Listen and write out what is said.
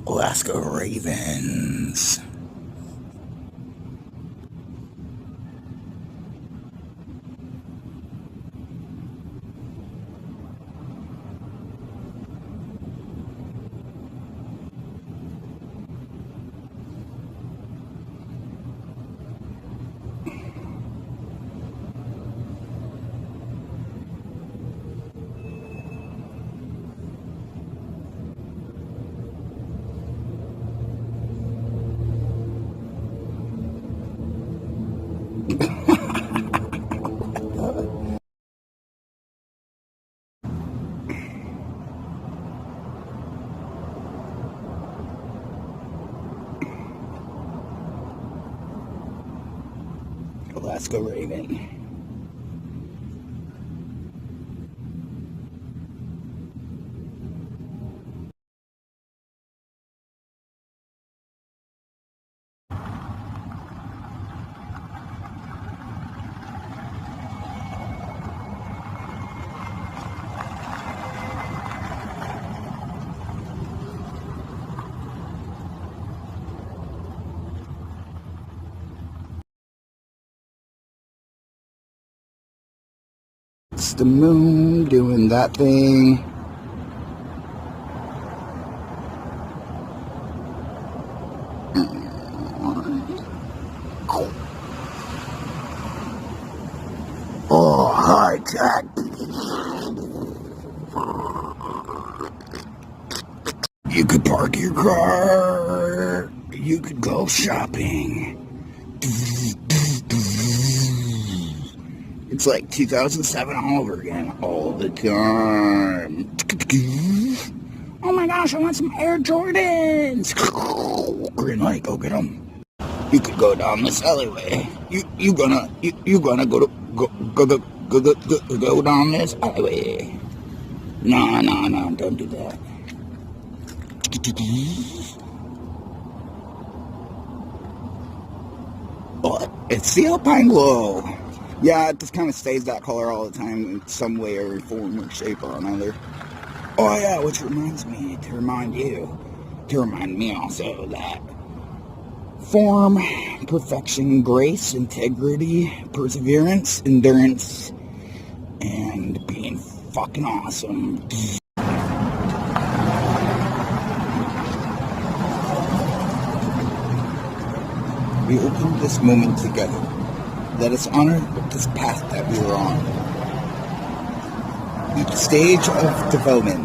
Alaska Ravens. Alaska Raven. It's the moon doing that thing. Oh, high tech. You could park your car. You could go shopping. It's like 2007 all over again, all the time. Oh my gosh, I want some Air Jordans. Green light, go get them. You could go down this alleyway. You gonna go down this alleyway. No, don't do that. What? It's the Alpine Glow. Yeah, it just kind of stays that color all the time in some way or form or shape or another. Oh yeah, which reminds me to remind me also that form, perfection, grace, integrity, perseverance, endurance, and being fucking awesome. We opened this moment together. Let us honor this path that we were on. Each stage of development